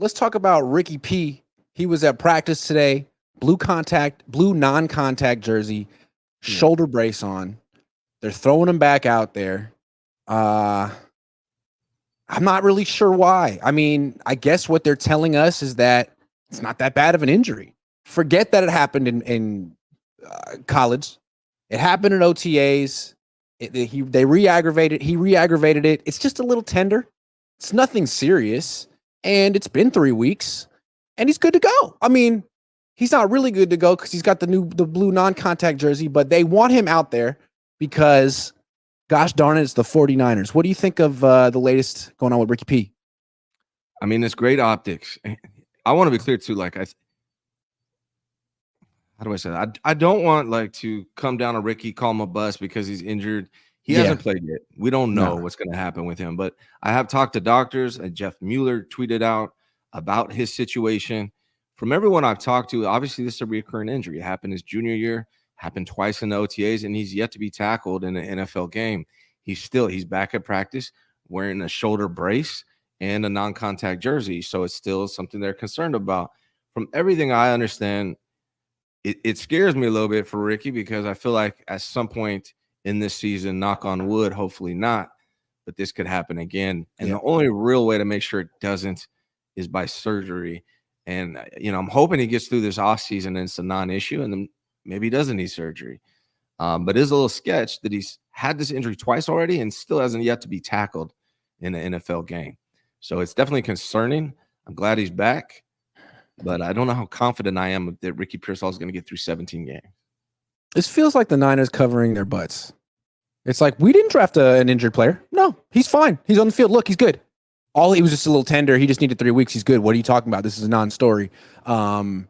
let's talk about Ricky P. He was at practice today. Blue non-contact jersey, shoulder brace on. They're throwing him back out there. I'm not really sure why. I mean, I guess what they're telling us is that it's not that bad of an injury. Forget that it happened in college. It happened in OTAs. They re-aggravated. He re-aggravated it. It's just a little tender. It's nothing serious. And it's been 3 weeks. And he's good to go. I mean, he's not really good to go because he's got the blue non-contact jersey, but they want him out there because, gosh darn it, it's the 49ers. What do you think of the latest going on with Ricky P? I mean, it's great optics. I want to be clear too. Like, how do I say that? I don't want to come down to Ricky, call him a bust because he's injured. He hasn't played yet. We don't know what's going to happen with him. But I have talked to doctors, and Jeff Mueller tweeted out about his situation. From everyone I've talked to, obviously this is a recurring injury. It happened his junior year, happened twice in the OTAs, and he's yet to be tackled in an NFL game. He's back at practice wearing a shoulder brace and a non-contact jersey. So it's still something they're concerned about. From everything I understand, it scares me a little bit for Ricky because I feel like at some point in this season, knock on wood, hopefully not, but this could happen again. And the only real way to make sure it doesn't is by surgery. And, I'm hoping he gets through this offseason and it's a non-issue, and then maybe he doesn't need surgery. But it is a little sketch that he's had this injury twice already and still hasn't yet to be tackled in an NFL game. So it's definitely concerning. I'm glad he's back, but I don't know how confident I am that Ricky Pearsall is going to get through 17 games. This feels like the Niners covering their butts. It's like, we didn't draft an injured player. No, he's fine. He's on the field. Look, he's good. He was just a little tender. He just needed 3 weeks. He's good. What are you talking about? This is a non-story. And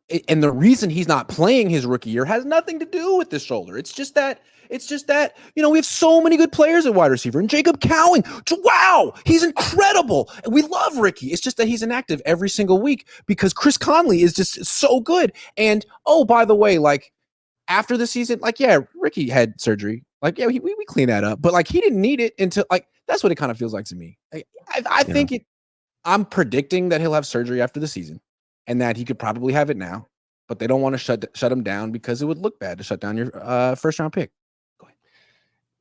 the reason he's not playing his rookie year has nothing to do with this shoulder. It's just that, we have so many good players at wide receiver. And Jacob Cowing, wow, he's incredible. And we love Ricky. It's just that he's inactive every single week because Chris Conley is just so good. And, by the way, after the season, Ricky had surgery. We cleaned that up. But, he didn't need it until, that's what it kind of feels like to me. I think I'm predicting that he'll have surgery after the season and that he could probably have it now. But they don't want to shut him down because it would look bad to shut down your first-round pick. Go ahead.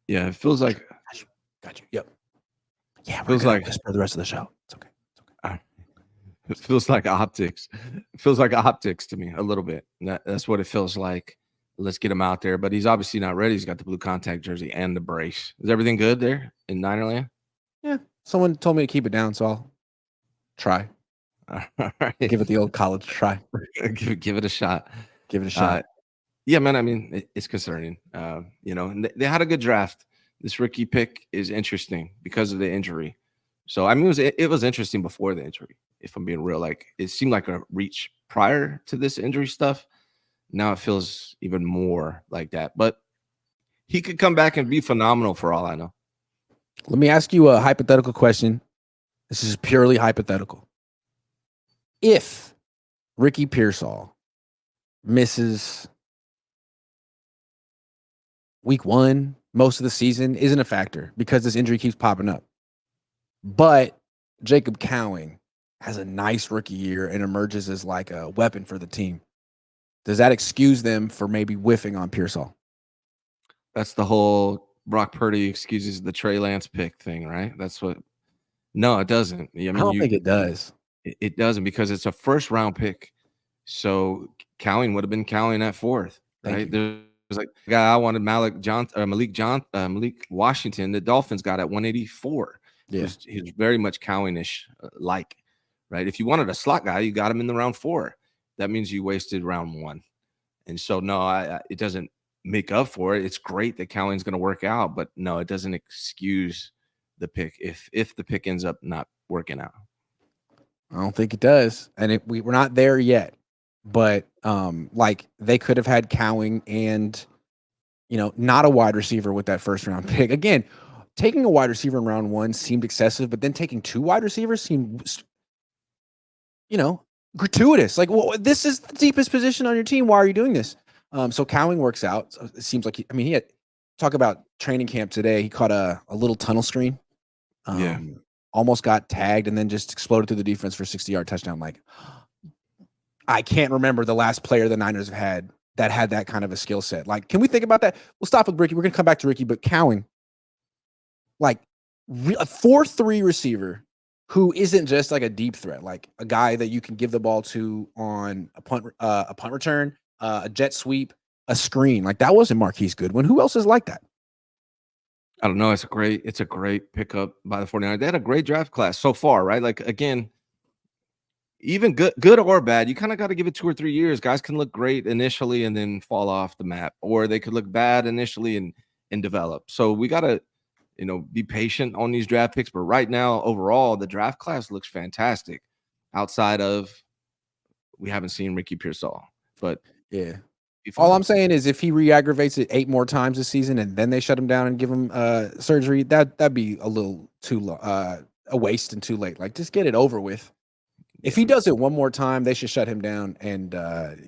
Yeah, it feels like... Got you. Yep. Yeah, feels like whisper the rest of the show. It's okay. It feels like optics. It feels like optics to me a little bit. That's what it feels like. Let's get him out there. But he's obviously not ready. He's got the blue contact jersey and the brace. Is everything good there in Ninerland? Yeah. Someone told me to keep it down, so I'll try. All right. Give it the old college try. Give it a shot. Give it a shot. Yeah, man. I mean, it's concerning. And they had a good draft. This Ricky pick is interesting because of the injury. So, I mean, it was interesting before the injury, if I'm being real. It seemed like a reach prior to this injury stuff. Now it feels even more like that. But he could come back and be phenomenal for all I know. Let me ask you a hypothetical question. This is purely hypothetical. If Ricky Pearsall misses week 1, most of the season isn't a factor because this injury keeps popping up. But Jacob Cowing has a nice rookie year and emerges as a weapon for the team. Does that excuse them for maybe whiffing on Pearsall? That's the whole Brock Purdy excuses the Trey Lance pick thing, right? That's what. No, it doesn't. I don't think it does. It doesn't because it's a first-round pick. So Cowing would have been Cowing at 4th, right? There's a guy I wanted, Malik Washington. The Dolphins got at 184. Yeah, he's very much Cowing-ish, right? If you wanted a slot guy, you got him in the round 4. That means you wasted round 1. And so, no, it doesn't make up for it. It's great that Cowing's going to work out, but no, it doesn't excuse the pick if the pick ends up not working out. I don't think it does. And we're not there yet. But they could have had Cowing and, not a wide receiver with that first-round pick. Again, taking a wide receiver in round 1 seemed excessive, but then taking 2 wide receivers seemed, gratuitous. This is the deepest position on your team. Why are you doing this? So Cowing works out. So it seems like he had talk about training camp today. He caught a little tunnel screen. almost got tagged and then just exploded through the defense for 60-yard touchdown. Like, I can't remember the last player the Niners have had that kind of a skill set. Like, can we think about that? We'll stop with Ricky. We're going to come back to Ricky, but Cowan, like a 4-3 receiver who isn't just like a deep threat, like a guy that you can give the ball to on a punt return, a jet sweep, a screen. Like that wasn't Marquise Goodwin. Who else is like that? I don't know. It's a great pickup by the 49ers. They had a great draft class so far, right? Like, again, even good or bad, you kind of got to give it 2 or 3 years. Guys can look great initially and then fall off the map, or they could look bad initially and develop. So we got to, be patient on these draft picks. But right now, overall, the draft class looks fantastic. Outside of, we haven't seen Ricky Pearsall, but yeah. All I'm saying is if he re-aggravates it 8 more times this season and then they shut him down and give him surgery, that'd be a little too a waste and too late. Like, just get it over with. If he does it one more time, they should shut him down and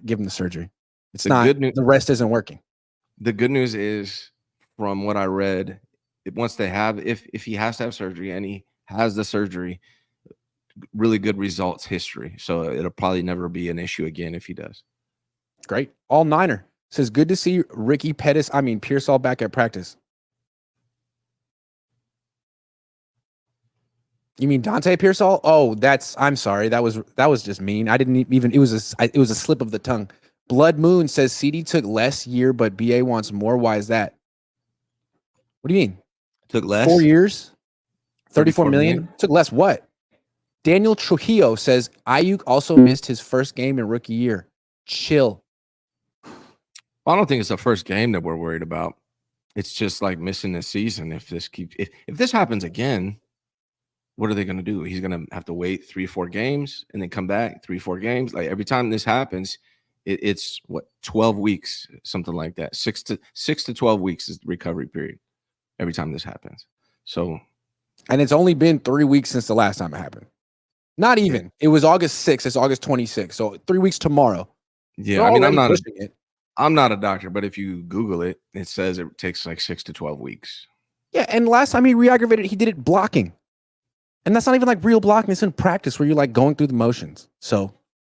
give him the surgery. It's not the rest isn't working. The good news is, from what I read, once they have, if he has to have surgery and he has the surgery, really good results history. So it'll probably never be an issue again if he does. Great. All Niner says, good to see Ricky Pearsall back at practice. You mean Dante Pearsall? Oh, I'm sorry. That was just mean. I didn't even, it was a slip of the tongue. Blood Moon says CD took less year, but BA wants more. Why is that? What do you mean? Took less? 4 years? 34 million? Took less what? Daniel Trujillo says Ayuk also missed his first game in rookie year. Chill. I don't think it's the first game that we're worried about. It's just like missing the season. If this happens again, what are they going to do? He's going to have to wait 3-4 games and then come back 3-4 games. Like every time this happens, it's 12 weeks, something like that. 6 to 12 weeks is the recovery period every time this happens. So, and it's only been 3 weeks since the last time it happened. Not even. Yeah. It was August 6th. It's August 26th. So 3 weeks tomorrow. Yeah, I mean, I'm not a doctor, but if you Google it, it says it takes like 6 to 12 weeks. Yeah, and last time he re-aggravated, he did it blocking. And that's not even like real blocking. It's in practice where you're like going through the motions. So,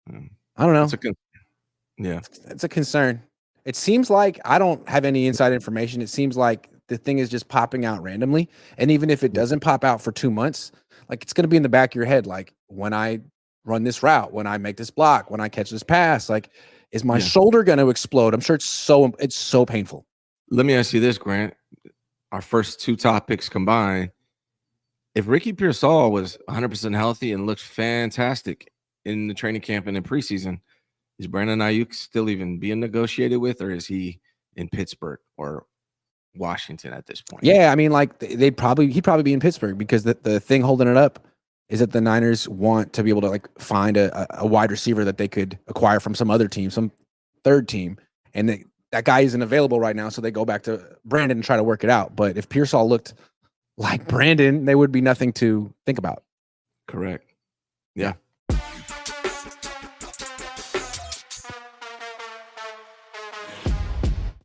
I don't know. It's a concern. It seems like I don't have any inside information. It seems like the thing is just popping out randomly. And even if it doesn't pop out for 2 months, like it's going to be in the back of your head. Like when I run this route, when I make this block, when I catch this pass, like is my shoulder going to explode? I'm sure it's so painful. Let me ask you this, Grant. Our first 2 topics combined. If Ricky Pearsall was 100% healthy and looked fantastic in the training camp and in preseason, is Brandon Ayuk still even being negotiated with, or is he in Pittsburgh or Washington at this point? Yeah, I mean, like he'd probably be in Pittsburgh because the thing holding it up is that the Niners want to be able to like find a wide receiver that they could acquire from some other team, some third team, and that guy isn't available right now, so they go back to Brandon and try to work it out. But if Pearsall looked like Brandon, there would be nothing to think about. Correct. Yeah.